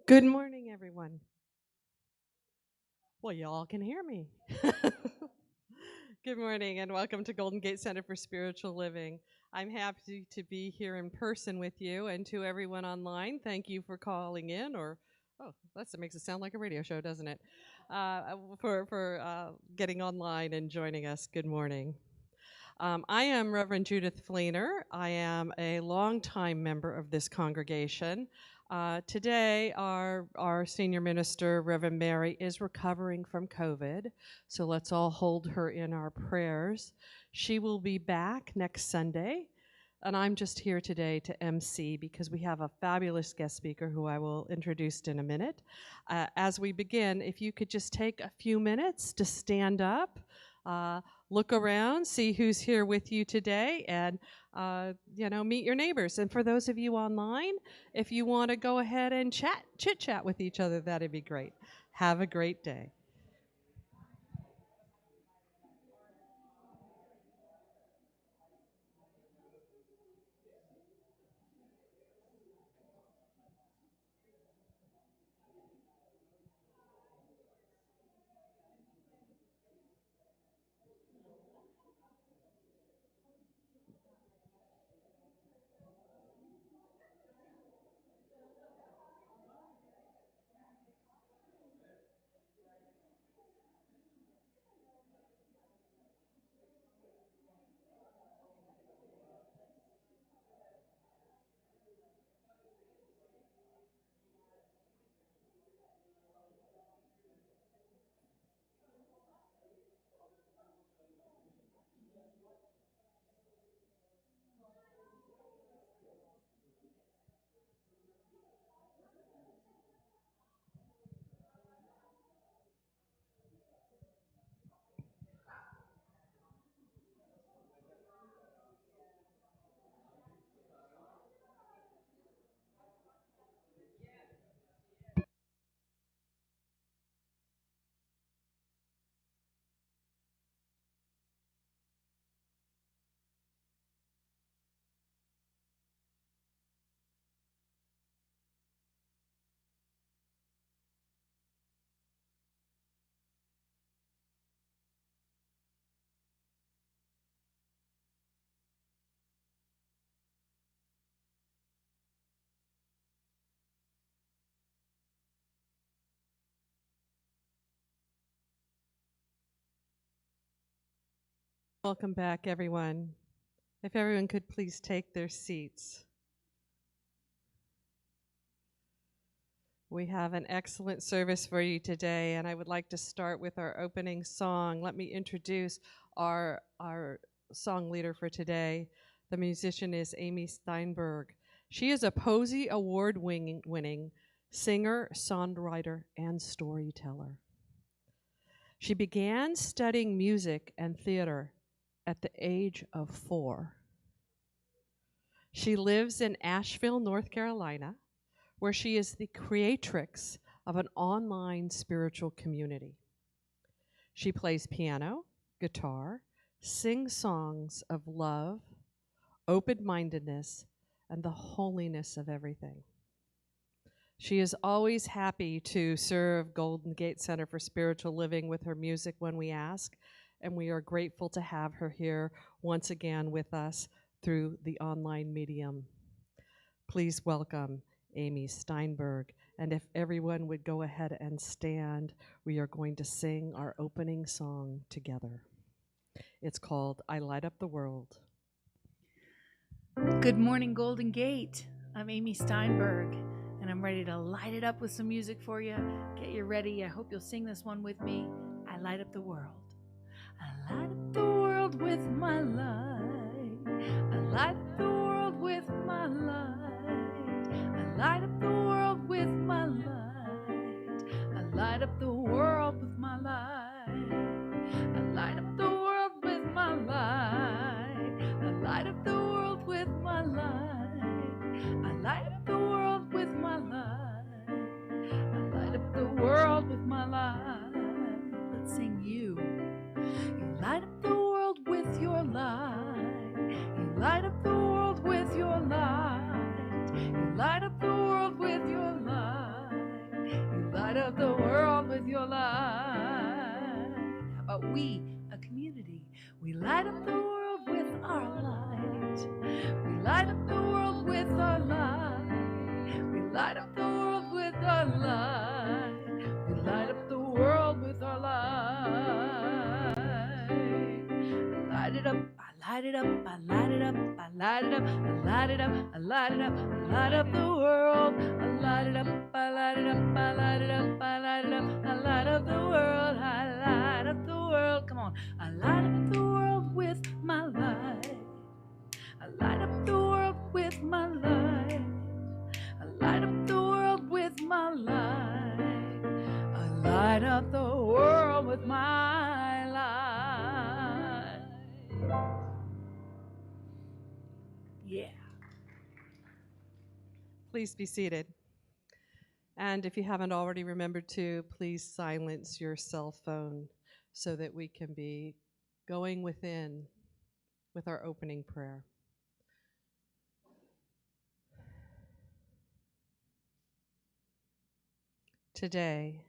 Good morning, everyone. Well, y'all can hear me. Good morning, and welcome to Golden Gate Center for Spiritual Living. I'm happy to be here in person with you, and to everyone online, thank you for calling in. That makes it sound like a radio show, doesn't it? For getting online and joining us. Good morning. I am Reverend Judith Fleener. I am a longtime member of this congregation. Today, our senior minister, Reverend Mary, is recovering from COVID, so let's all hold her in our prayers. She will be back next Sunday, and I'm just here today to MC because we have a fabulous guest speaker who I will introduce in a minute. As we begin, if you could just take a few minutes to stand up, look around, see who's here with you today, and meet your neighbors. And for those of you online, if you want to go ahead and chit chat with each other, that'd be great. Have a great day. Welcome back, everyone. If everyone could please take their seats. We have an excellent service for you today, and I would like to start with our opening song. Let me introduce our song leader for today. The musician is Amy Steinberg. She is a Posey Award winning singer, songwriter, and storyteller. She began studying music and theater at the age of 4. She lives in Asheville, North Carolina, where she is the creatrix of an online spiritual community. She plays piano, guitar, sings songs of love, open-mindedness, and the holiness of everything. She is always happy to serve Golden Gate Center for Spiritual Living with her music when we ask, and we are grateful to have her here once again with us through the online medium. Please welcome Amy Steinberg. And if everyone would go ahead and stand, we are going to sing our opening song together. It's called I Light Up the World. Good morning, Golden Gate. I'm Amy Steinberg, and I'm ready to light it up with some music for you. Get you ready. I hope you'll sing this one with me. I light up the world. I light up the world with my light. I light up the world with my light. I light up the world with my light. I light up the world with my light. I light up the world with my light. I light up the world with my light. I light up the world with my light. I light up the world with my light. Let's sing you. You light up the world with your light. You light up the world with your light. You light up the world with your light. light up the world with your light. How about we, a community? We light up the world with our light. We light up the world with our light. We light up the world with our light. We light up the world with our light. Light it up, I light it up, I light it up, I light it up, I light it up, I light it up, I light up the world. I light it up, I light it up, I light it up, I light it up, I light up the world. I light up the world. Come on, I light up the world with my light. I light up the world with my light. I light up the world with my light. I light up the world with my light. Yeah. Please be seated. And if you haven't already remembered to, please silence your cell phone so that we can be going within with our opening prayer. Today,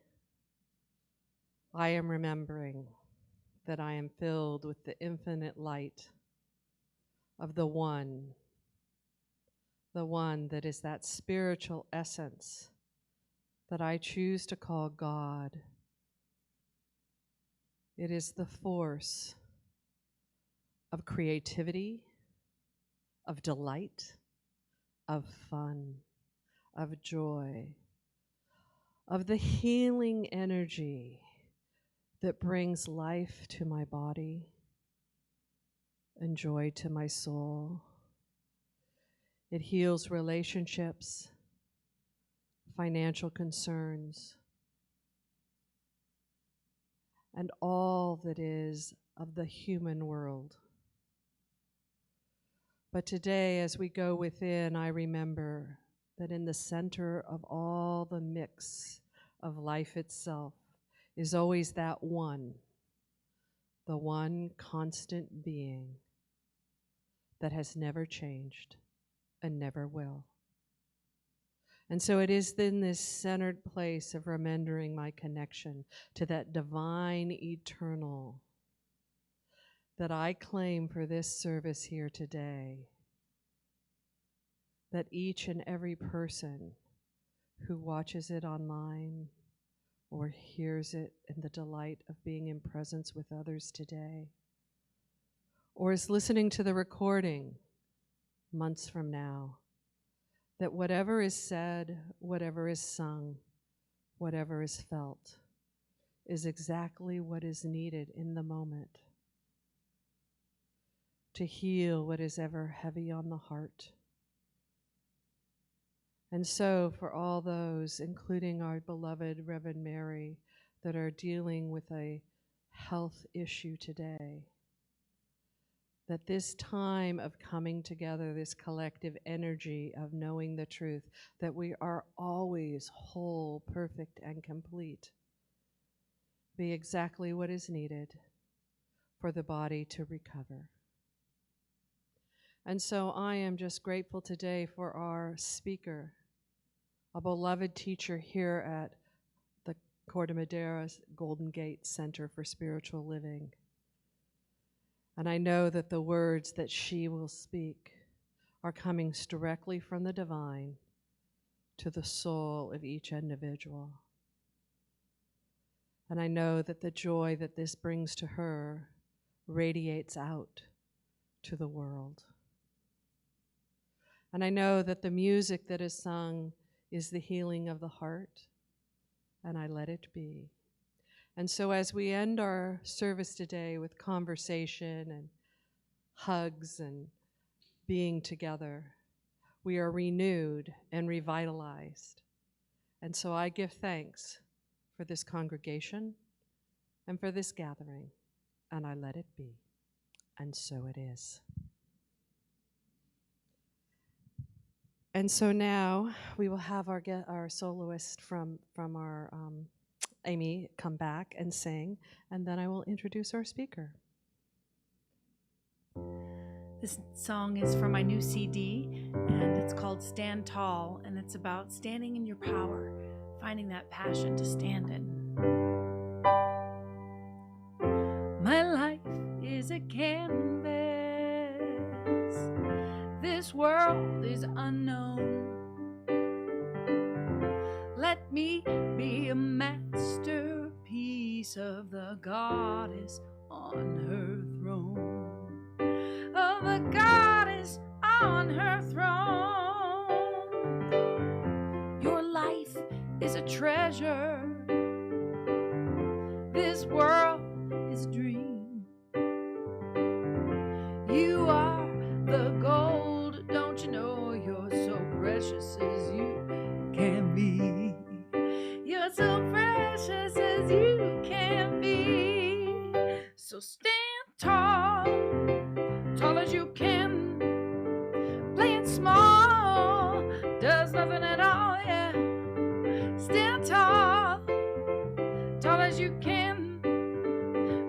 I am remembering that I am filled with the infinite light of the one that is that spiritual essence that I choose to call God. It is the force of creativity, of delight, of fun, of joy, of the healing energy that brings life to my body and joy to my soul. It heals relationships, financial concerns, and all that is of the human world. But today, as we go within, I remember that in the center of all the mix of life itself is always that one, the one constant being that has never changed and never will. And so it is in this centered place of remembering my connection to that divine eternal that I claim for this service here today, that each and every person who watches it online or hears it in the delight of being in presence with others today, or is listening to the recording months from now, that whatever is said, whatever is sung, whatever is felt, is exactly what is needed in the moment to heal what is ever heavy on the heart. And so for all those, including our beloved Reverend Mary, that are dealing with a health issue today, that this time of coming together, this collective energy of knowing the truth, that we are always whole, perfect, and complete, be exactly what is needed for the body to recover. And so I am just grateful today for our speaker, a beloved teacher here at the Corte Madera's Golden Gate Center for Spiritual Living. And I know that the words that she will speak are coming directly from the divine to the soul of each individual. And I know that the joy that this brings to her radiates out to the world. And I know that the music that is sung is the healing of the heart, and I let it be. And so as we end our service today with conversation and hugs and being together, we are renewed and revitalized. And so I give thanks for this congregation and for this gathering, and I let it be. And so it is. And so now we will have our soloist from our Amy come back and sing, and then I will introduce our speaker. This song is from my new CD, and it's called Stand Tall, and it's about standing in your power, finding finding that passion to stand in. My life is a canvas. This world is unknown. Let me be a masterpiece of the goddess on her throne. Of the goddess on her throne. Your life is a treasure. This world is a dream. You are the gold, don't you know? You're so precious as you can be. You're so precious as you can be. So stand tall, tall as you can. Playing small does nothing at all, yeah. Stand tall, tall as you can.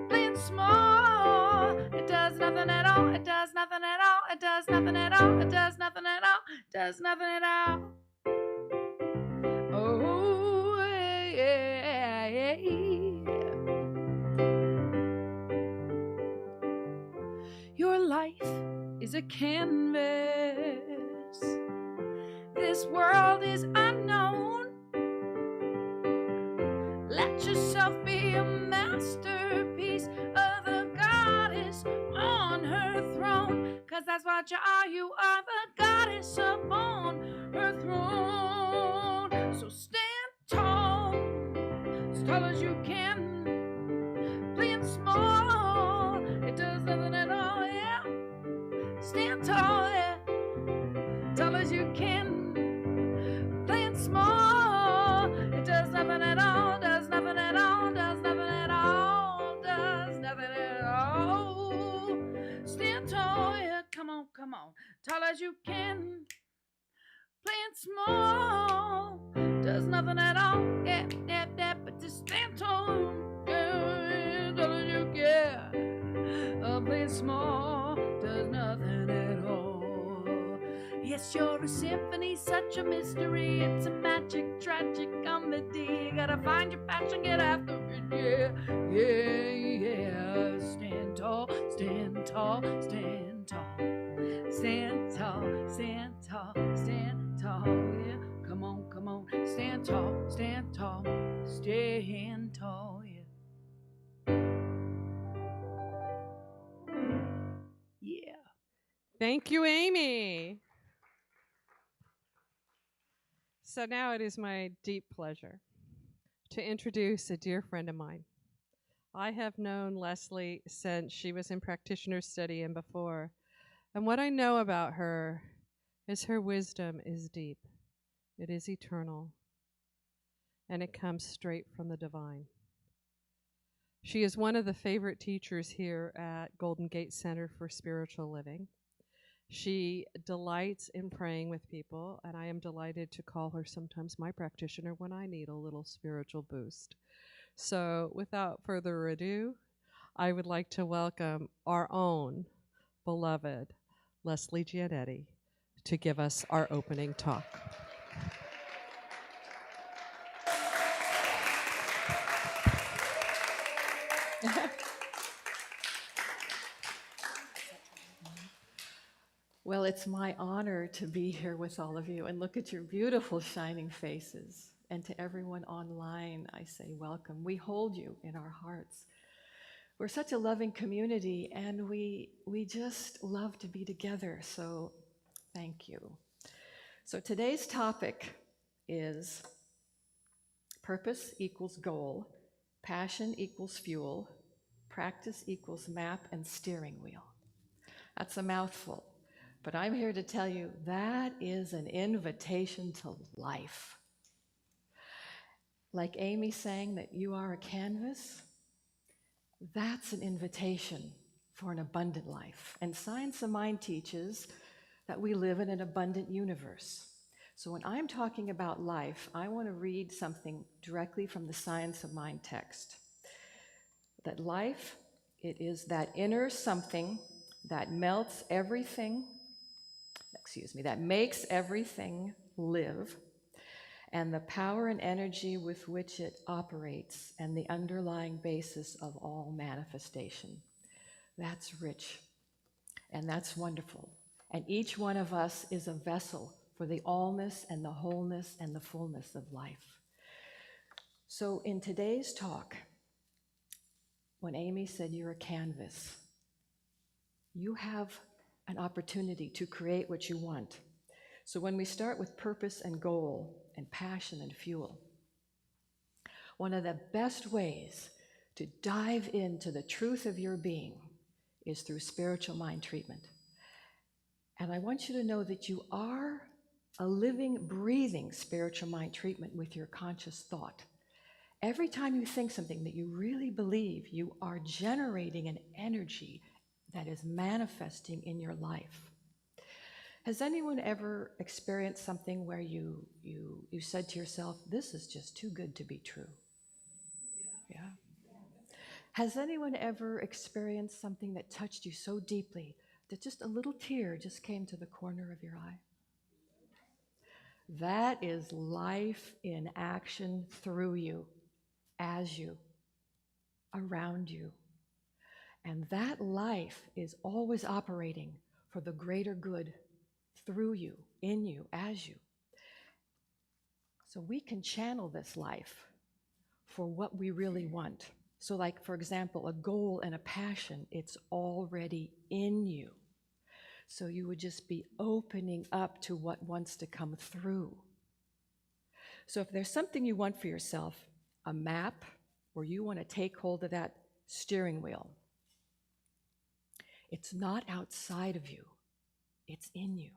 Playing small, it does nothing at all, it does nothing at all, it does nothing at all, it does nothing at all, it does nothing at all. Oh, yeah, yeah, yeah. Your life is a canvas. This world is unknown. Let yourself be a masterpiece of the goddess on her throne. 'Cause that's what you are. You are the goddess upon her throne. So stand tall, as tall as you can. Playing small, it does nothing at all, yeah. Stand tall, yeah, tall as you can. Playing small, it does nothing at all, does nothing at all, does nothing at all, does nothing at all. Stand tall, yeah, come on, come on, tall as you can. Playing small, does nothing at all, yeah, yeah, yeah, but just stand tall, yeah, tall as you can. Playing small, does nothing at all. Yes, you're a symphony, such a mystery. It's a magic, tragic comedy. You gotta find your passion, get after it, yeah, yeah, yeah. Stand tall, stand tall, stand tall. Stand tall, stand tall, stand tall, yeah. Come on, come on. Stand tall, stand tall, stand tall, yeah. Yeah. Thank you, Amy. So now it is my deep pleasure to introduce a dear friend of mine. I have known Lesley since she was in practitioner study and before. And what I know about her is her wisdom is deep. It is eternal. And it comes straight from the divine. She is one of the favorite teachers here at Golden Gate Center for Spiritual Living. She delights in praying with people, and I am delighted to call her sometimes my practitioner when I need a little spiritual boost. So without further ado, I would like to welcome our own beloved Lesley Gianetti to give us our opening talk. Well, it's my honor to be here with all of you and look at your beautiful shining faces. And to everyone online, I say welcome. We hold you in our hearts. We're such a loving community, and we just love to be together, so thank you. So today's topic is purpose equals goal, passion equals fuel, practice equals map and steering wheel. That's a mouthful. But I'm here to tell you that is an invitation to life. Like Amy saying that you are a canvas, that's an invitation for an abundant life. And Science of Mind teaches that we live in an abundant universe. So when I'm talking about life, I want to read something directly from the Science of Mind text. That life, it is that inner something that melts everything, that makes everything live and the power and energy with which it operates, and the underlying basis of all manifestation. That's rich, and that's wonderful. And each one of us is a vessel for the allness and the wholeness and the fullness of life. So in today's talk, when Amy said you're a canvas, you have an opportunity to create what you want. So when we start with purpose and goal and passion and fuel, one of the best ways to dive into the truth of your being is through spiritual mind treatment. And I want you to know that you are a living, breathing spiritual mind treatment with your conscious thought. Every time you think something that you really believe, you are generating an energy that is manifesting in your life. Has anyone ever experienced something where you said to yourself, this is just too good to be true? Yeah. Has anyone ever experienced something that touched you so deeply that just a little tear just came to the corner of your eye? That is life in action through you, as you, around you. And that life is always operating for the greater good through you, in you, as you. So we can channel this life for what we really want. So like, for example, a goal and a passion, it's already in you. So you would just be opening up to what wants to come through. So if there's something you want for yourself, a map, or you want to take hold of that steering wheel, it's not outside of you, it's in you.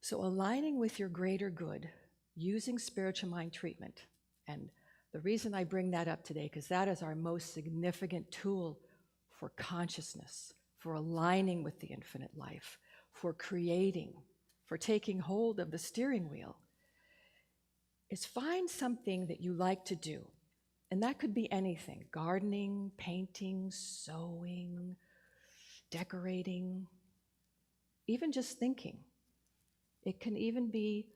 So aligning with your greater good, using spiritual mind treatment, and the reason I bring that up today, because that is our most significant tool for consciousness, for aligning with the infinite life, for creating, for taking hold of the steering wheel, is find something that you like to do. And that could be anything: gardening, painting, sewing, decorating, even just thinking. It can even be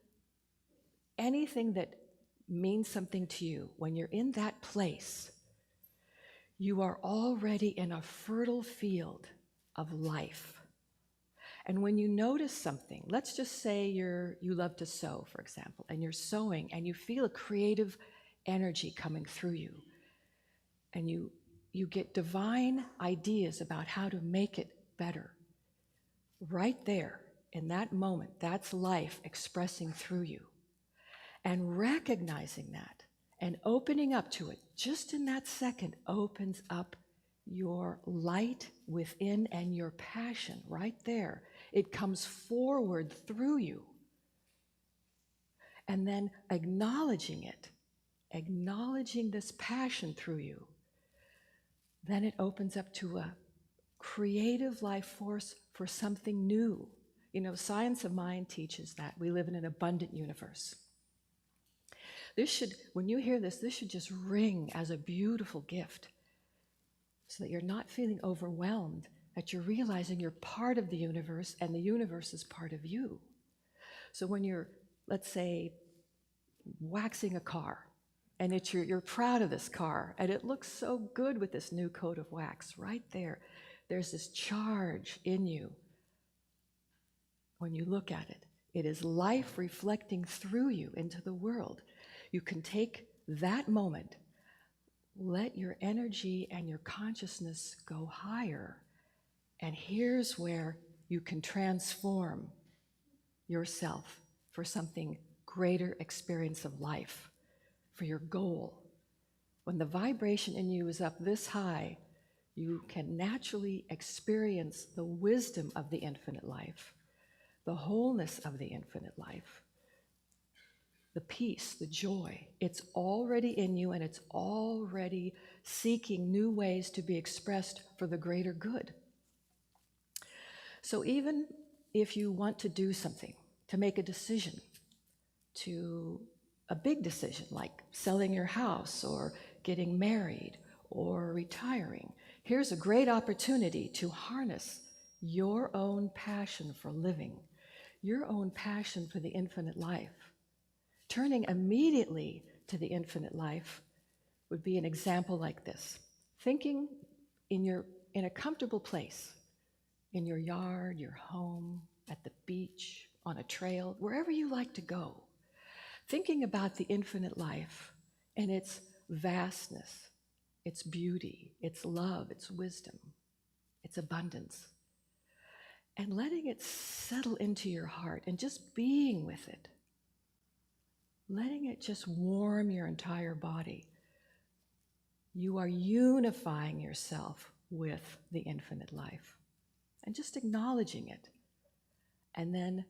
anything that means something to you. When you're in that place, you are already in a fertile field of life. And when you notice something, let's just say you love to sew, for example, and you're sewing and you feel a creative energy coming through you, and you get divine ideas about how to make it better. Right there, in that moment, that's life expressing through you. And recognizing that and opening up to it, just in that second, opens up your light within and your passion right there. It comes forward through you. And then acknowledging it, acknowledging this passion through you, then it opens up to a creative life force for something new. You know, science of mind teaches that we live in an abundant universe. This should, when you hear this should just ring as a beautiful gift, so that you're not feeling overwhelmed, that you're realizing you're part of the universe and the universe is part of you. So when you're, let's say, waxing a car, and you're proud of this car, and it looks so good with this new coat of wax, right there, there's this charge in you. When you look at it, it is life reflecting through you into the world. You can take that moment, let your energy and your consciousness go higher, and here's where you can transform yourself for something greater experience of life, for your goal. When the vibration in you is up this high, you can naturally experience the wisdom of the infinite life, the wholeness of the infinite life, the peace, the joy. It's already in you, and it's already seeking new ways to be expressed for the greater good. So even if you want to do something, to make a decision, to a big decision like selling your house or getting married or retiring, here's a great opportunity to harness your own passion for living, your own passion for the infinite life. Turning immediately to the infinite life would be an example like this. Thinking in a comfortable place, in your yard, your home, at the beach, on a trail, wherever you like to go. Thinking about the infinite life and its vastness, its beauty, its love, its wisdom, its abundance. And letting it settle into your heart and just being with it. Letting it just warm your entire body. You are unifying yourself with the infinite life and just acknowledging it. And then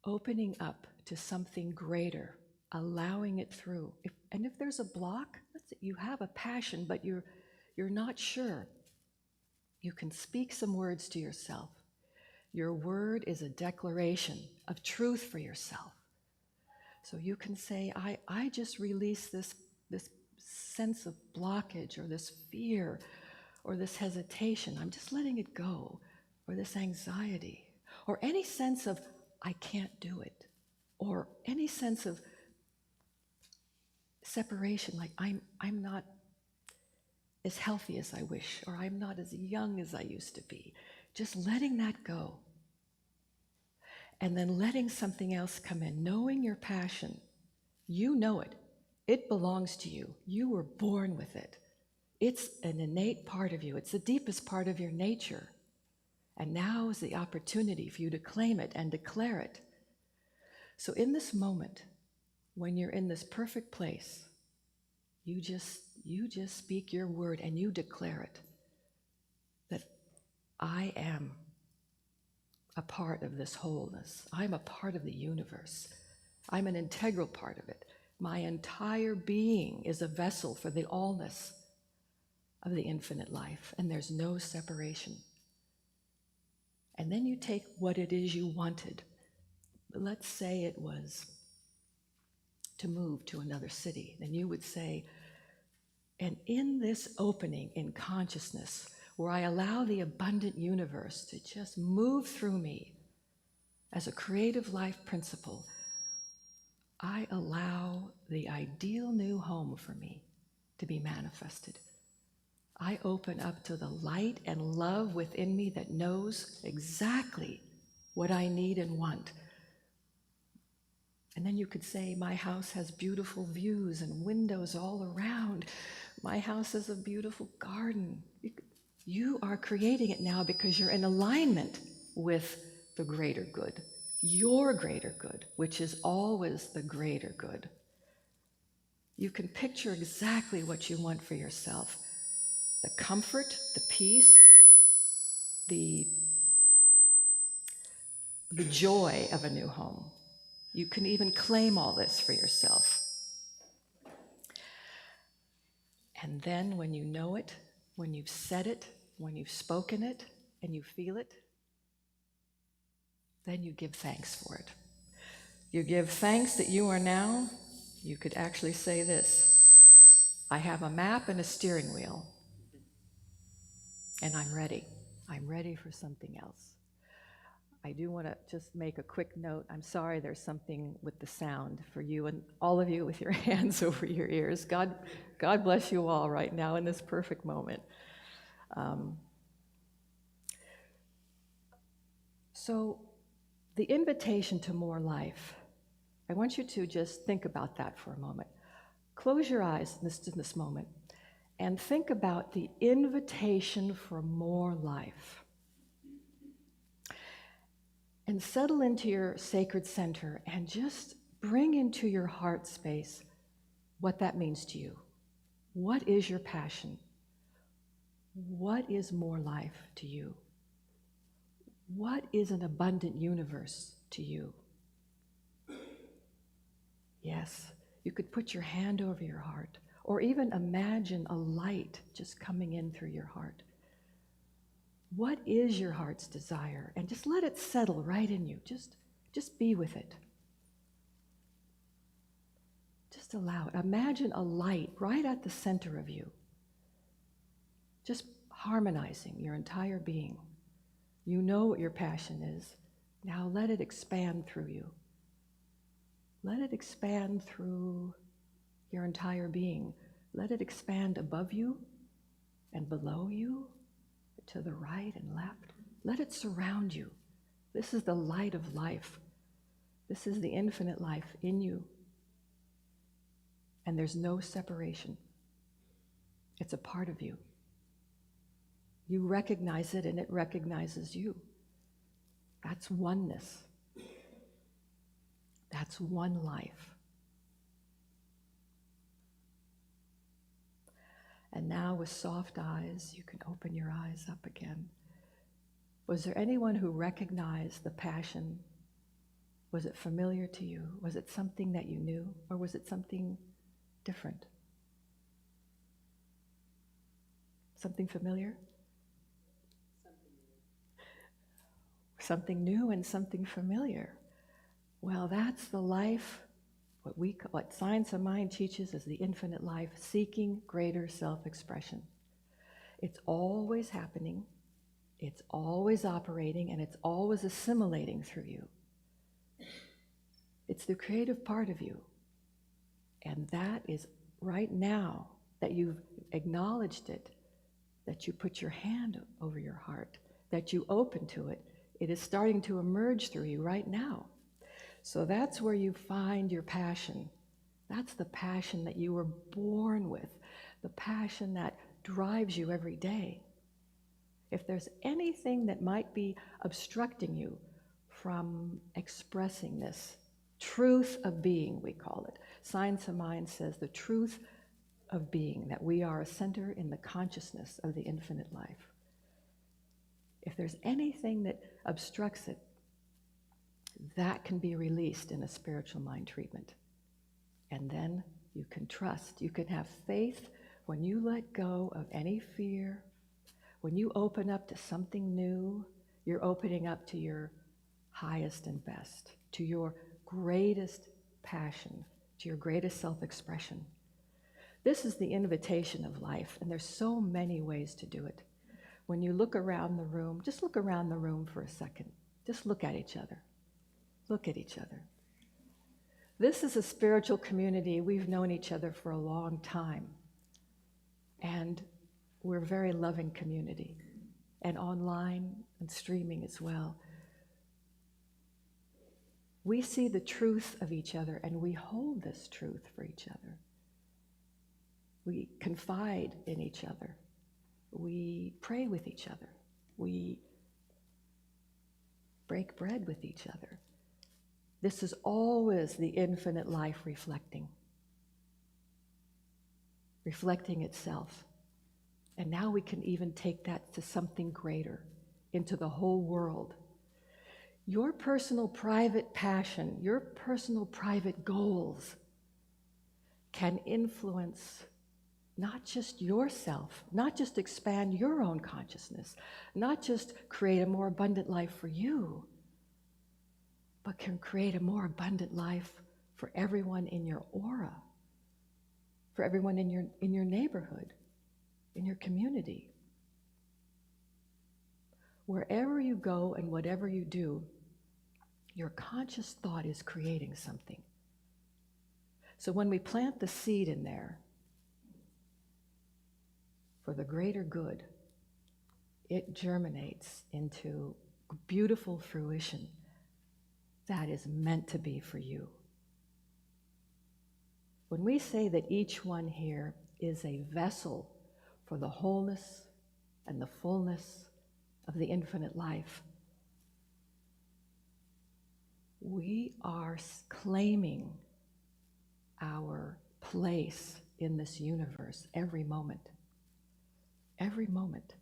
opening up to something greater, allowing it through. If there's a block, you have a passion, but you're not sure, you can speak some words to yourself. Your word is a declaration of truth for yourself. So you can say, I just release this sense of blockage or this fear or this hesitation. I'm just letting it go, or this anxiety, or any sense of I can't do it, or any sense of separation, like I'm not as healthy as I wish, or I'm not as young as I used to be. Just letting that go. And then letting something else come in, knowing your passion. You know it. It belongs to you. You were born with it. It's an innate part of you. It's the deepest part of your nature. And now is the opportunity for you to claim it and declare it. So in this moment, when you're in this perfect place, you just speak your word and you declare it. That I am a part of this wholeness. I'm a part of the universe. I'm an integral part of it. My entire being is a vessel for the allness of the infinite life, and there's no separation. And then you take what it is you wanted. Let's say it was to move to another city. Then you would say, and in this opening in consciousness, where I allow the abundant universe to just move through me as a creative life principle, I allow the ideal new home for me to be manifested. I open up to the light and love within me that knows exactly what I need and want. And then you could say, my house has beautiful views and windows all around. My house has a beautiful garden. You are creating it now because you're in alignment with the greater good, your greater good, which is always the greater good. You can picture exactly what you want for yourself. The comfort, the peace, the joy of a new home. You can even claim all this for yourself. And then when you know it, when you've said it, when you've spoken it, and you feel it, then you give thanks for it. You give thanks that you are now, you could actually say this: I have a map and a steering wheel, and I'm ready. I'm ready for something else. I do want to just make a quick note. I'm sorry there's something with the sound for you and all of you with your hands over your ears. God bless you all right now in this perfect moment. So the invitation to more life, I want you to just think about that for a moment. Close your eyes in this moment and think about the invitation for more life. And settle into your sacred center and just bring into your heart space what that means to you. What is your passion? What is more life to you? What is an abundant universe to you? Yes, you could put your hand over your heart, or even imagine a light just coming in through your heart. What is your heart's desire? And just let it settle right in you. Just be with it. Just allow it. Imagine a light right at the center of you, just harmonizing your entire being. You know what your passion is. Now let it expand through you. Let it expand through your entire being. Let it expand above you and below you, to the right and left. Let it surround you. This is the light of life. This is the infinite life in you. And there's no separation. It's a part of you. You recognize it and it recognizes you. That's oneness. That's one life. And now with soft eyes, you can open your eyes up again. Was there anyone who recognized the passion? Was it familiar to you? Was it something that you knew? Or was it something different? Something familiar? Something new and something familiar. Well, that's the life. What Science of Mind teaches is the infinite life, seeking greater self-expression. It's always happening, it's always operating, and it's always assimilating through you. It's the creative part of you. And that is right now that you've acknowledged it, that you put your hand over your heart, that you open to it. It is starting to emerge through you right now. So that's where you find your passion. That's the passion that you were born with, the passion that drives you every day. If there's anything that might be obstructing you from expressing this truth of being, we call it. Science of Mind says the truth of being, that we are a center in the consciousness of the infinite life. If there's anything that obstructs it, that can be released in a spiritual mind treatment. And then you can trust, you can have faith when you let go of any fear. When you open up to something new, you're opening up to your highest and best, to your greatest passion, to your greatest self-expression. This is the invitation of life, and there's so many ways to do it. When you look around the room, just look around the room for a second. Just look at each other. Look at each other. This is a spiritual community. We've known each other for a long time. And we're a very loving community. And online and streaming as well. We see the truth of each other and we hold this truth for each other. We confide in each other. We pray with each other. We break bread with each other. This is always the infinite life reflecting itself. And now we can even take that to something greater, into the whole world. Your personal private passion, your personal private goals can influence not just yourself, not just expand your own consciousness, not just create a more abundant life for you, but can create a more abundant life for everyone in your aura, for everyone in your neighborhood, in your community. Wherever you go and whatever you do, your conscious thought is creating something. So when we plant the seed in there for the greater good, it germinates into beautiful fruition that is meant to be for you. When we say that each one here is a vessel for the wholeness and the fullness of the infinite life, we are claiming our place in this universe every moment. Every moment.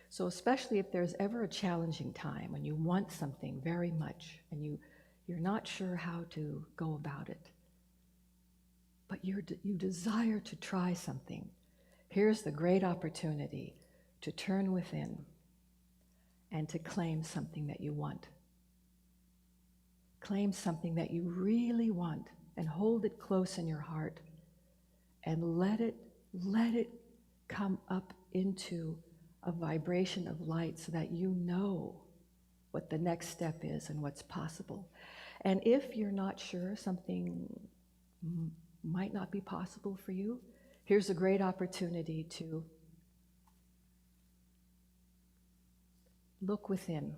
So especially if there's ever a challenging time when you want something very much and you're not sure how to go about it, but you desire to try something, here's the great opportunity to turn within and to claim something that you want. Claim something that you really want and hold it close in your heart and let it come up into a vibration of light so that you know what the next step is and what's possible. And if you're not sure something might not be possible for you, here's a great opportunity to look within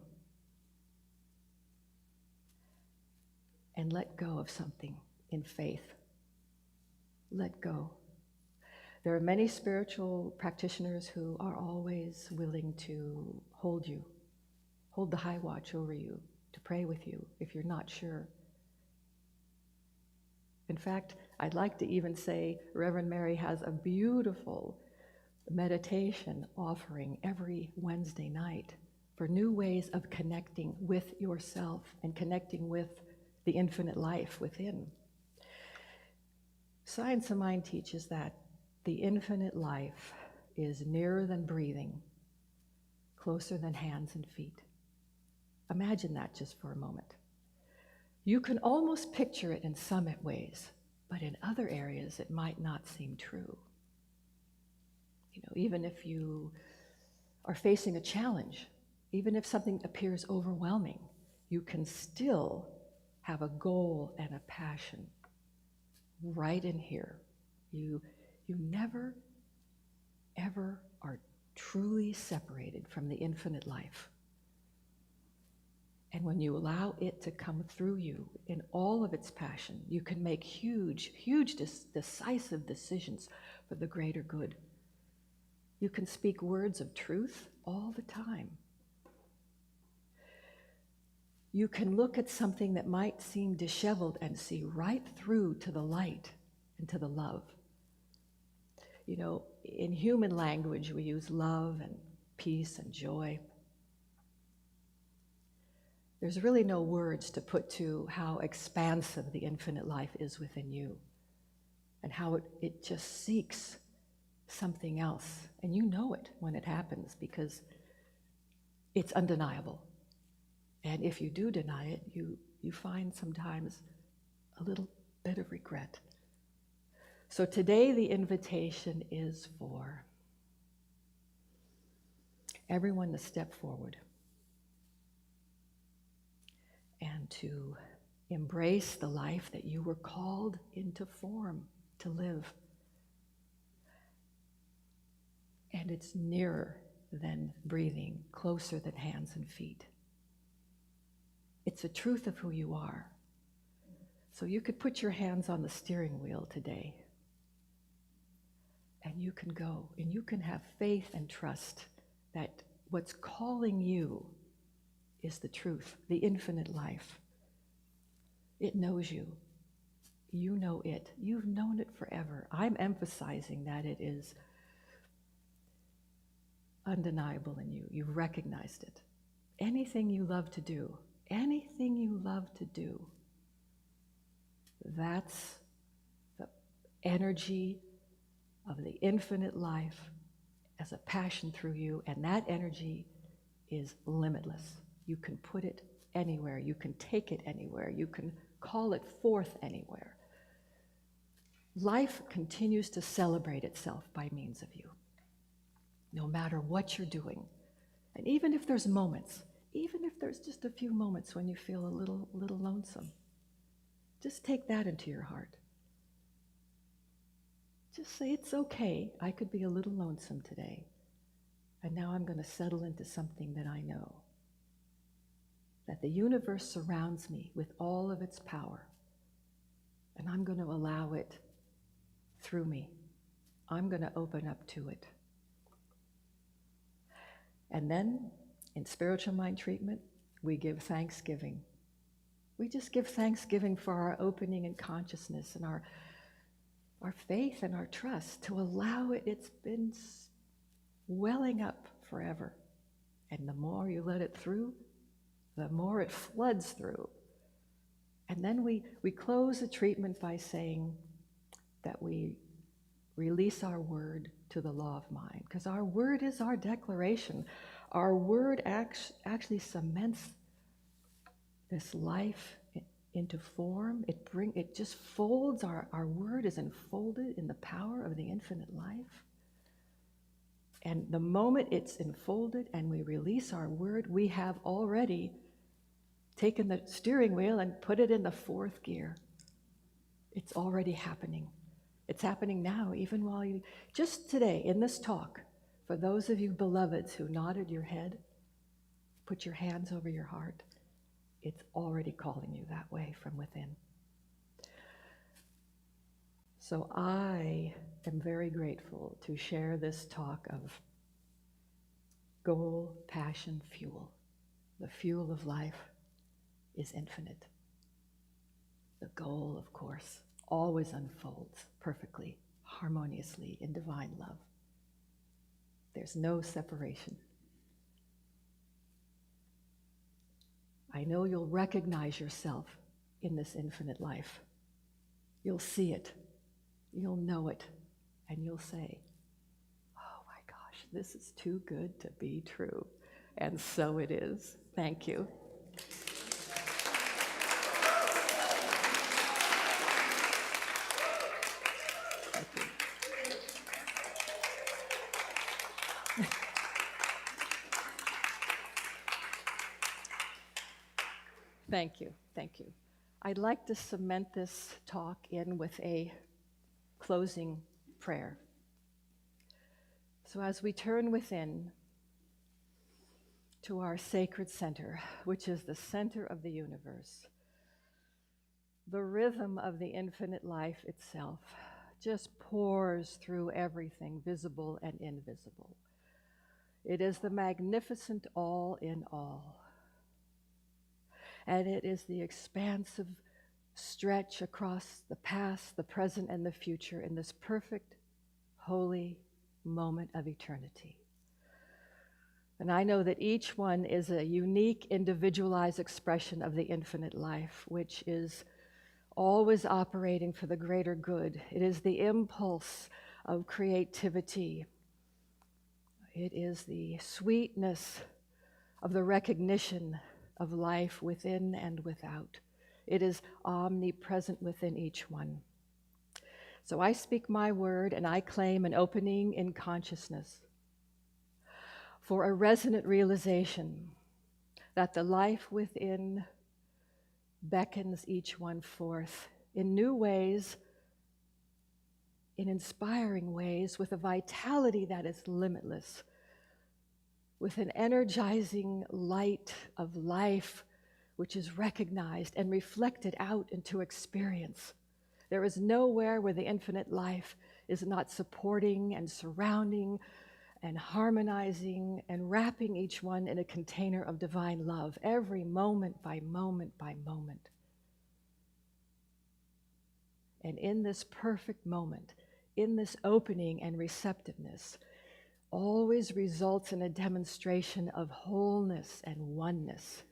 and let go of something in faith. Let go. There are many spiritual practitioners who are always willing to hold you, hold the high watch over you, to pray with you if you're not sure. In fact, I'd like to even say Reverend Mary has a beautiful meditation offering every Wednesday night for new ways of connecting with yourself and connecting with the infinite life within. Science of Mind teaches that the infinite life is nearer than breathing, closer than hands and feet. Imagine that just for a moment. You can almost picture it in some ways, but in other areas it might not seem true. You know, even if you are facing a challenge, even if something appears overwhelming, you can still have a goal and a passion right in here. You never, ever are truly separated from the infinite life. And when you allow it to come through you in all of its passion, you can make huge, decisive decisions for the greater good. You can speak words of truth all the time. You can look at something that might seem disheveled and see right through to the light and to the love. You know, in human language, we use love and peace and joy. There's really no words to put to how expansive the infinite life is within you and how it just seeks something else. And you know it when it happens because it's undeniable. And if you do deny it, you find sometimes a little bit of regret. So today the invitation is for everyone to step forward and to embrace the life that you were called into form to live. And it's nearer than breathing, closer than hands and feet. It's the truth of who you are. So you could put your hands on the steering wheel today, and you can go, and you can have faith and trust that what's calling you is the truth, the infinite life. It knows you. You know it. You've known it forever. I'm emphasizing that it is undeniable in you. You've recognized it. Anything you love to do, that's the energy of the infinite life as a passion through you, and that energy is limitless. You can put it anywhere. You can take it anywhere. You can call it forth anywhere. Life continues to celebrate itself by means of you, no matter what you're doing. And even if there's moments, even if there's just a few moments when you feel a little lonesome, just take that into your heart. Just say, it's okay, I could be a little lonesome today, and now I'm going to settle into something that I know, that the universe surrounds me with all of its power, and I'm going to allow it through me. I'm going to open up to it. And then, in spiritual mind treatment, we give thanksgiving. We just give thanksgiving for our opening in consciousness and our faith and our trust to allow it. It's been welling up forever. And the more you let it through, the more it floods through. And then we close the treatment by saying that we release our word to the law of mind, because our word is our declaration. Our word actually cements this life into form. It just folds. Our word is enfolded in the power of the infinite life. And the moment it's enfolded and we release our word, we have already taken the steering wheel and put it in the fourth gear. It's already happening. It's happening now, even while you, just today in this talk, for those of you beloveds who nodded your head, put your hands over your heart, it's already calling you that way from within. So I am very grateful to share this talk of goal, passion, fuel. The fuel of life is infinite. The goal, of course, always unfolds perfectly, harmoniously in divine love. There's no separation. I know you'll recognize yourself in this infinite life. You'll see it, you'll know it, and you'll say, oh my gosh, this is too good to be true. And so it is. Thank you. Thank you, thank you. I'd like to cement this talk in with a closing prayer. So as we turn within to our sacred center, which is the center of the universe, the rhythm of the infinite life itself just pours through everything, visible and invisible. It is the magnificent all in all. And it is the expansive stretch across the past, the present, and the future in this perfect, holy moment of eternity. And I know that each one is a unique, individualized expression of the infinite life, which is always operating for the greater good. It is the impulse of creativity. It is the sweetness of the recognition of life within and without. It is omnipresent within each one. So I speak my word and I claim an opening in consciousness for a resonant realization that the life within beckons each one forth in new ways, in inspiring ways, with a vitality that is limitless, with an energizing light of life which is recognized and reflected out into experience. There is nowhere where the infinite life is not supporting and surrounding and harmonizing and wrapping each one in a container of divine love, every moment by moment by moment. And in this perfect moment, in this opening and receptiveness, always results in a demonstration of wholeness and oneness.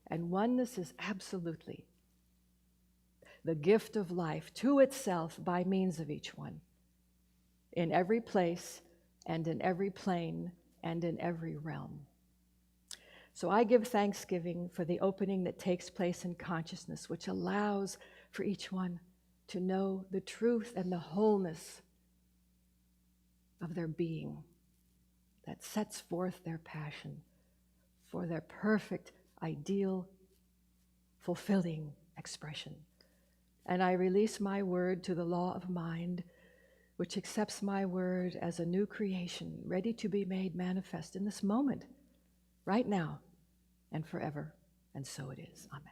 And oneness is absolutely the gift of life to itself by means of each one, in every place and in every plane and in every realm. So I give thanksgiving for the opening that takes place in consciousness, which allows for each one to know the truth and the wholeness of their being, that sets forth their passion for their perfect, ideal, fulfilling expression. And I release my word to the law of mind, which accepts my word as a new creation, ready to be made manifest in this moment, right now, and forever. And so it is. Amen.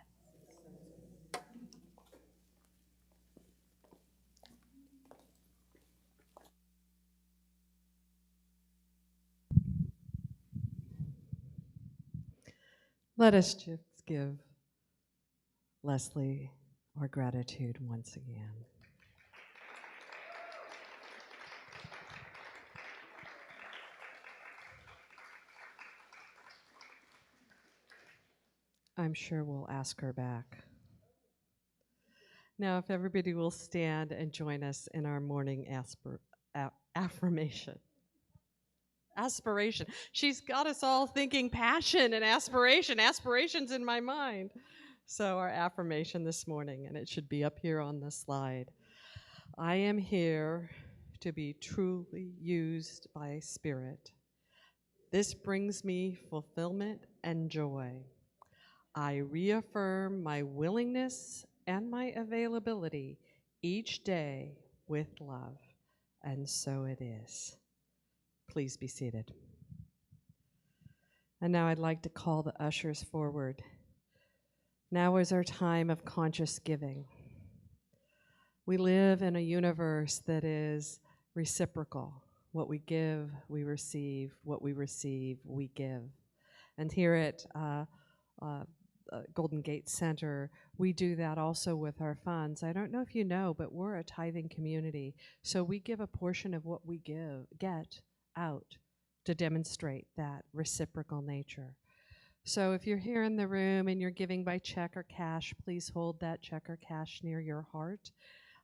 Let us just give Lesley our gratitude once again. I'm sure we'll ask her back. Now, if everybody will stand and join us in our morning affirmation. Aspiration. She's got us all thinking passion and aspiration. Aspiration's in my mind. So our affirmation this morning, and it should be up here on the slide. I am here to be truly used by Spirit. This brings me fulfillment and joy. I reaffirm my willingness and my availability each day with love. And so it is. Please be seated. And now I'd like to call the ushers forward. Now is our time of conscious giving. We live in a universe that is reciprocal. What we give, we receive. What we receive, we give. And here at Golden Gate Center, we do that also with our funds. I don't know if you know, but we're a tithing community. So we give a portion of what we get out to demonstrate that reciprocal nature. So if you're here in the room and you're giving by check or cash, please hold that check or cash near your heart.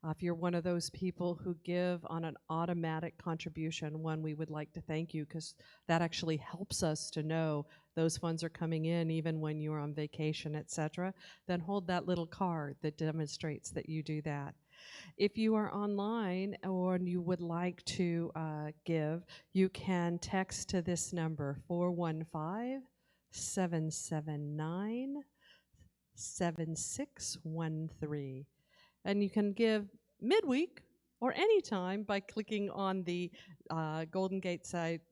If you're one of those people who give on an automatic contribution, we would like to thank you, because that actually helps us to know those funds are coming in even when you're on vacation, etc. Then hold that little card that demonstrates that you do that. If you are online or you would like to give, you can text to this number, 415-779-7613. And you can give midweek or anytime by clicking on the Golden Gate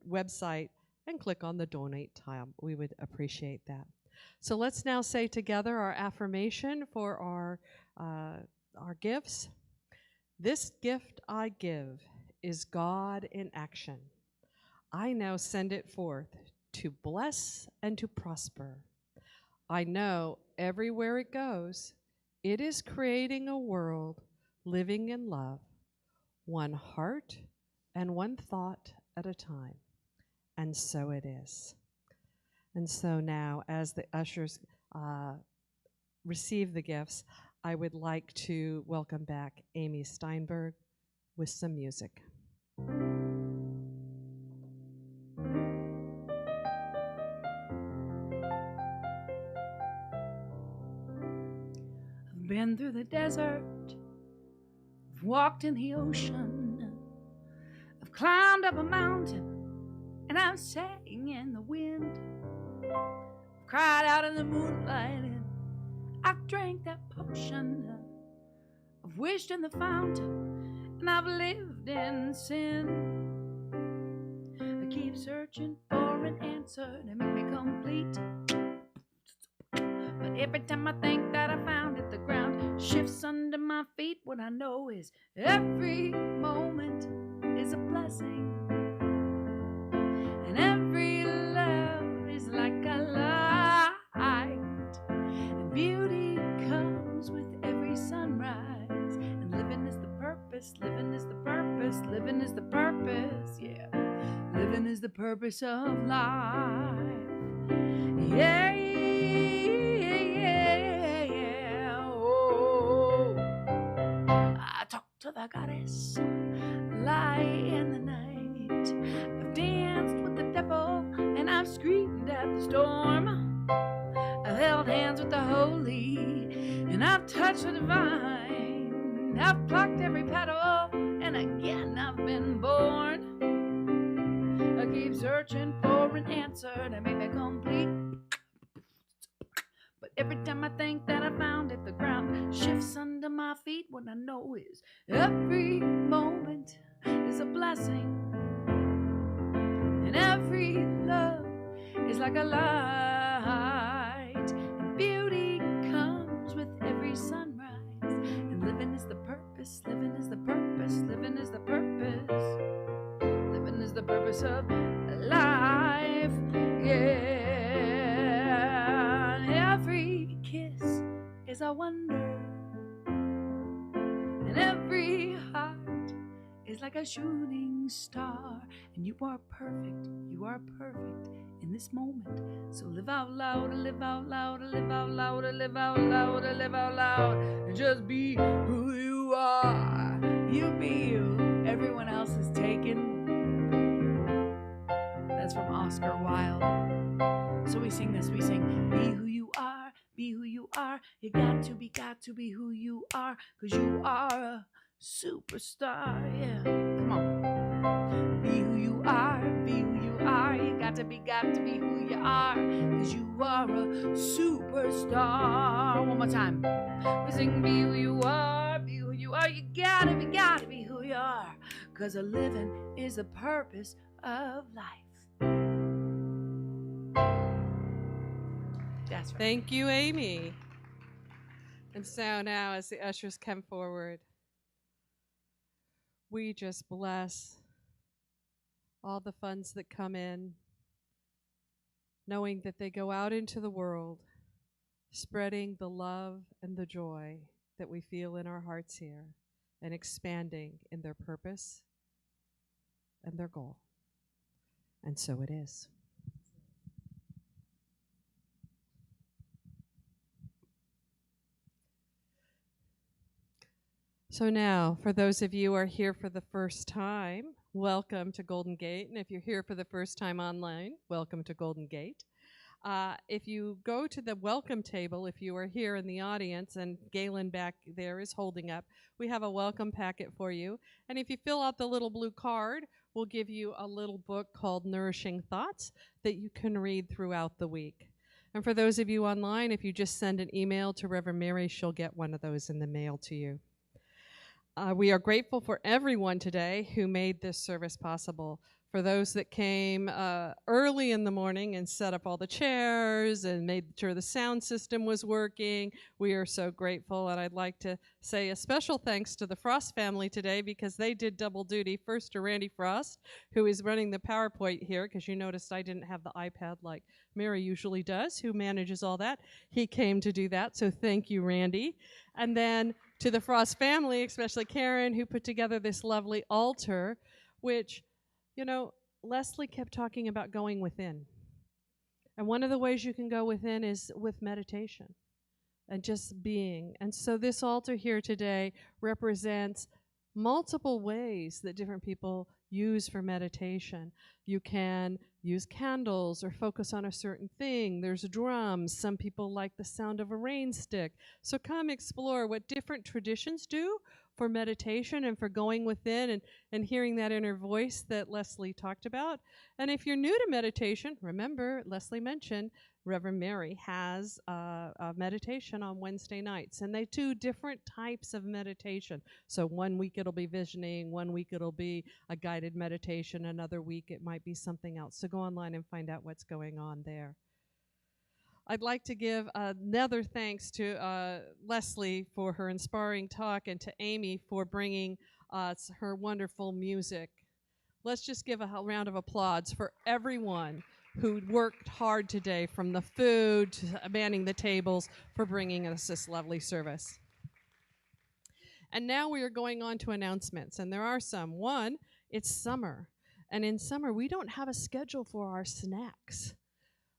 website and click on the donate tab. We would appreciate that. So let's now say together our affirmation for our gifts. This gift I give is God in action. I now send it forth to bless and to prosper. I know everywhere it goes, it is creating a world living in love, one heart and one thought at a time. And so it is. And so now, as the ushers receive the gifts, I would like to welcome back Amy Steinberg with some music. I've been through the desert, I've walked in the ocean, I've climbed up a mountain, and I've sang in the wind. I've cried out in the moonlight, and I've drank that potion. I've wished in the fountain, and I've lived in sin. I keep searching for an answer to make me complete. But every time I think that I found it, the ground shifts under my feet. What I know is every moment is a blessing, and every love is like a light, and beauty comes with every sunrise, and living is the purpose, living is the purpose, living is the purpose, yeah, living is the purpose of life, yeah, yeah, yeah, oh, I talk to the goddess, lie in the night, I've danced with the devil, and I've screamed at the storm, I've held hands with the holy, and I've touched the divine, I've plucked every petal, and again I've been born. I keep searching for an answer to make me complete. But every time I think that I found it, the ground shifts under my feet. What I know is every moment is a blessing, and every love is like a light, and beauty comes with every sunrise, and living is the purpose, living is the purpose, living is the purpose, living is the purpose of life, yeah, and every kiss is a wonder, and every heart is like a shooting star, and you are perfect in this moment. So live out loud, live out loud, live out loud, live out loud, live out loud, and just be who you are. You be you. Everyone else is taken. That's from Oscar Wilde. So we sing this, we sing, be who you are, be who you are. You got to be who you are, 'cause you are a superstar, yeah. Come on. Be who you are, be who you are. You got to be who you are, 'cause you are a superstar. One more time. We sing, be who you are, be who you are. You gotta be who you are, 'cause a living is the purpose of life. That's right. Thank you, Amy. And so now, as the ushers come forward, we just bless all the funds that come in, knowing that they go out into the world, spreading the love and the joy that we feel in our hearts here, and expanding in their purpose and their goal. And so it is. So now, for those of you who are here for the first time, welcome to Golden Gate. And if you're here for the first time online, welcome to Golden Gate. If you go to the welcome table, if you are here in the audience, and Galen back there is holding up, we have a welcome packet for you. And if you fill out the little blue card, we'll give you a little book called Nourishing Thoughts that you can read throughout the week. And for those of you online, if you just send an email to Reverend Mary, she'll get one of those in the mail to you. We are grateful for everyone today who made this service possible. For those that came early in the morning and set up all the chairs and made sure the sound system was working, we are so grateful. And I'd like to say a special thanks to the Frost family today, because they did double duty. First to Randy Frost, who is running the PowerPoint here, because you noticed I didn't have the iPad like Mary usually does, who manages all that. He came to do that, so thank you, Randy. And then to the Frost family, especially Karen, who put together this lovely altar, which, you know, Lesley kept talking about going within. And one of the ways you can go within is with meditation and just being. And so this altar here today represents multiple ways that different people use for meditation. You can use candles or focus on a certain thing. There's drums. Some people like the sound of a rain stick. So come explore what different traditions do for meditation and for going within and hearing that inner voice that Lesley talked about. And if you're new to meditation, remember, Lesley mentioned Reverend Mary has a meditation on Wednesday nights, and they do different types of meditation. So one week it'll be visioning, one week it'll be a guided meditation, another week it might be something else. So go online and find out what's going on there. I'd like to give another thanks to Lesley for her inspiring talk, and to Amy for bringing us her wonderful music. Let's just give a round of applause for everyone who worked hard today, from the food to manning the tables, for bringing us this lovely service. And now we are going on to announcements, and there are some. One, it's summer, and in summer we don't have a schedule for our snacks.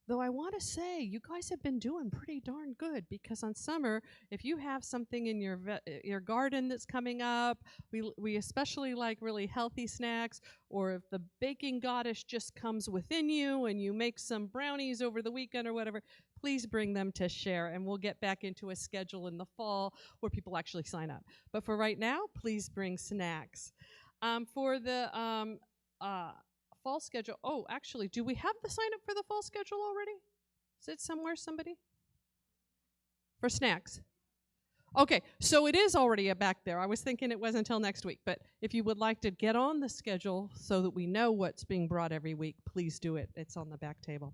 Though I want to say, you guys have been doing pretty darn good, because on summer, if you have something in your garden that's coming up, we especially like really healthy snacks, or if the baking goddess just comes within you and you make some brownies over the weekend or whatever, please bring them to share, and we'll get back into a schedule in the fall where people actually sign up. But for right now, please bring snacks. For the fall schedule. Oh, actually, do we have the sign up for the fall schedule already? Is it somewhere, somebody? For snacks. Okay, so it is already back there. I was thinking it wasn't until next week, but if you would like to get on the schedule so that we know what's being brought every week, please do it. It's on the back table.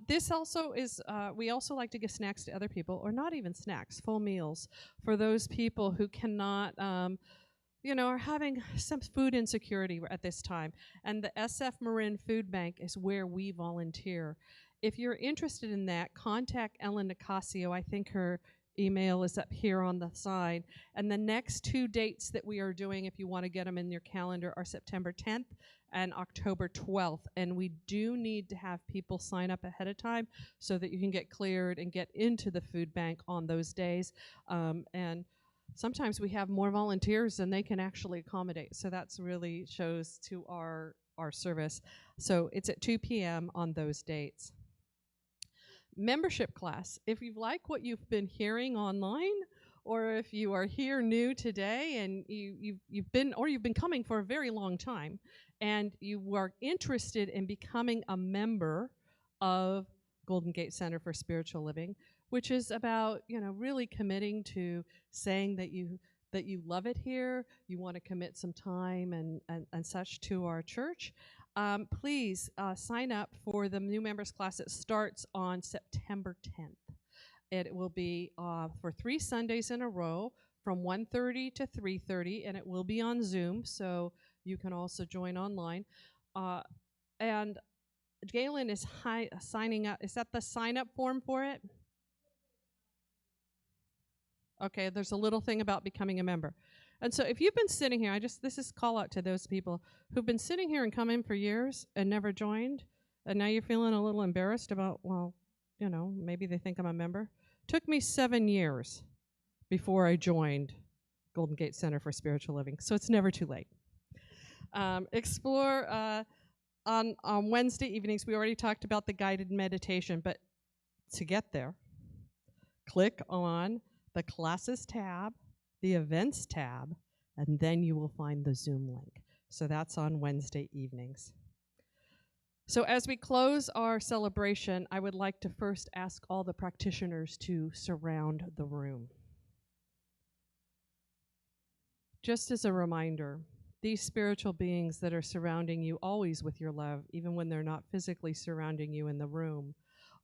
This also is, we also like to give snacks to other people, or not even snacks, full meals, for those people who cannot are having some food insecurity at this time. And the SF Marin Food Bank is where we volunteer. If you're interested in that, contact Ellen Nicasio. I think her email is up here on the side. And the next two dates that we are doing, if you want to get them in your calendar, are September 10th and October 12th. And we do need to have people sign up ahead of time so that you can get cleared and get into the food bank on those days. And sometimes we have more volunteers than they can actually accommodate. So that's really shows to our service. So it's at 2 p.m. on those dates. Membership class. If you like what you've been hearing online, or if you are here new today and you've been coming for a very long time, and you are interested in becoming a member of Golden Gate Center for Spiritual Living, which is about, really committing to saying that you love it here, you want to commit some time and such to our church. Please sign up for the new members class. It starts on September 10th. It will be for 3 Sundays in a row from 1:30 to 3:30, and it will be on Zoom, so you can also join online. And Galen is signing up. Is that the sign-up form for it? Okay, there's a little thing about becoming a member. And so if you've been sitting here, this is call out to those people who've been sitting here and come in for years and never joined, and now you're feeling a little embarrassed about, maybe they think I'm a member. Took me 7 years before I joined Golden Gate Center for Spiritual Living, so it's never too late. Explore on Wednesday evenings. We already talked about the guided meditation, but to get there, click on the classes tab, the events tab, and then you will find the Zoom link. So that's on Wednesday evenings. So as we close our celebration, I would like to first ask all the practitioners to surround the room. Just as a reminder, these spiritual beings that are surrounding you always with your love, even when they're not physically surrounding you in the room,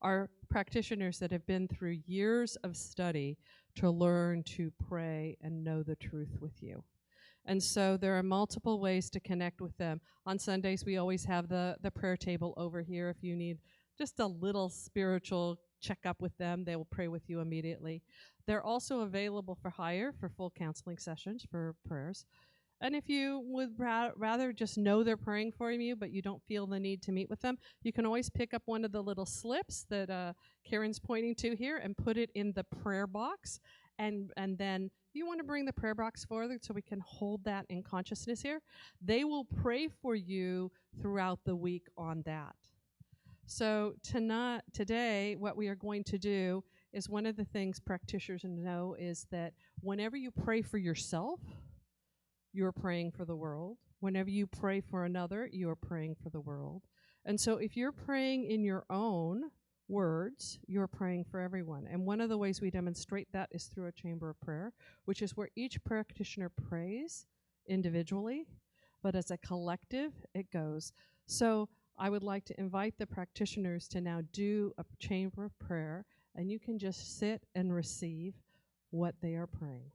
are practitioners that have been through years of study to learn to pray and know the truth with you. And so there are multiple ways to connect with them. On Sundays, we always have the prayer table over here. If you need just a little spiritual checkup with them, they will pray with you immediately. They're also available for hire for full counseling sessions for prayers. And if you would rather just know they're praying for you, but you don't feel the need to meet with them, you can always pick up one of the little slips that Karen's pointing to here and put it in the prayer box. And then you want to bring the prayer box forward so we can hold that in consciousness here. They will pray for you throughout the week on that. So today, what we are going to do is one of the things practitioners know is that whenever you pray for yourself, you're praying for the world. Whenever you pray for another, you're praying for the world. And so if you're praying in your own words, you're praying for everyone. And one of the ways we demonstrate that is through a chamber of prayer, which is where each practitioner prays individually, but as a collective, it goes. So I would like to invite the practitioners to now do a chamber of prayer, and you can just sit and receive what they are praying.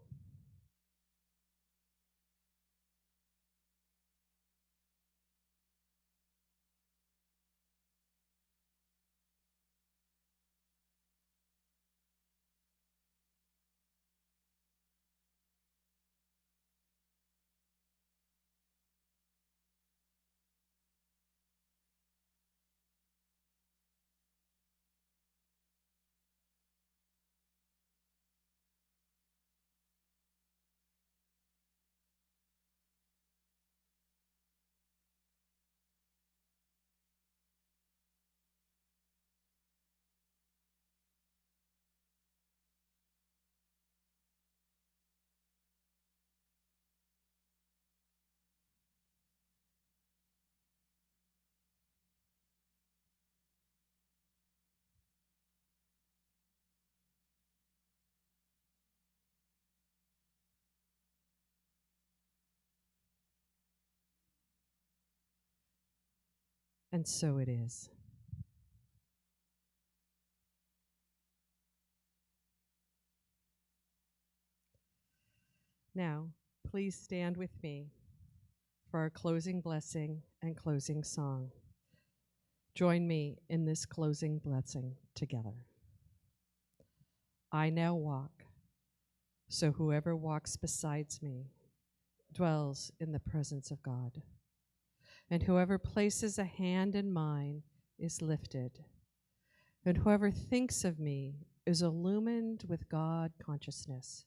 And so it is. Now, please stand with me for our closing blessing and closing song. Join me in this closing blessing together. I now walk, so whoever walks besides me dwells in the presence of God. And whoever places a hand in mine is lifted. And whoever thinks of me is illumined with God consciousness.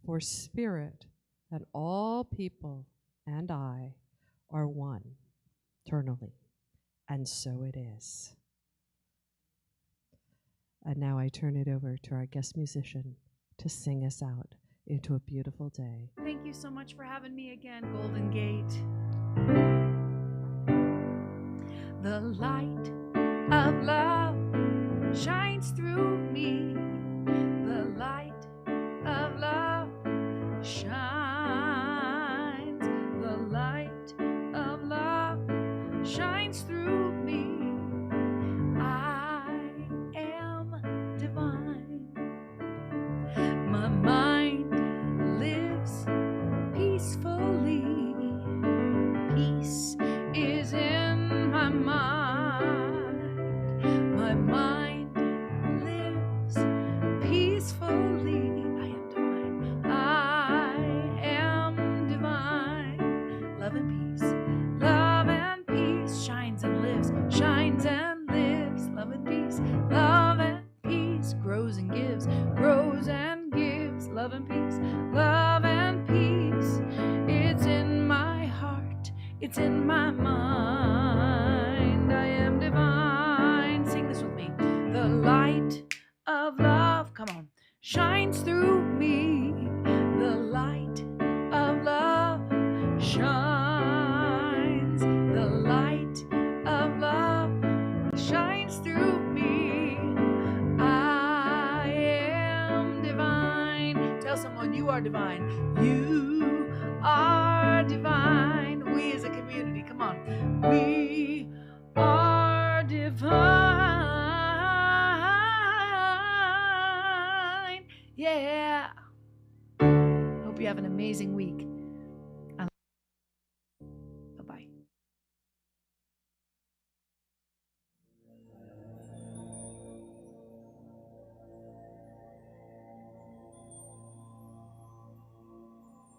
For spirit and all people and I are one eternally. And so it is. And now I turn it over to our guest musician to sing us out into a beautiful day. Thank you so much for having me again, Golden Gate. The light of love shines through me. The light of love shines. The light of love shines through me. I am divine. My mind lives peacefully. Peace is in my mind. My mind lives peacefully. I am divine. I am divine. Love and peace. Love and peace shines and lives. Shines and lives. Love and peace. Love and peace grows and gives. Grows and gives. Love and peace. Love and peace. It's in my heart. It's in my mind. I am divine. Sing this with me. The light of love, come on, shines through me. The light of love shines. The light of love shines through me. I am divine. Tell someone you are divine. You are divine. We as a community, come on. We are divine. Yeah. Hope you have an amazing week.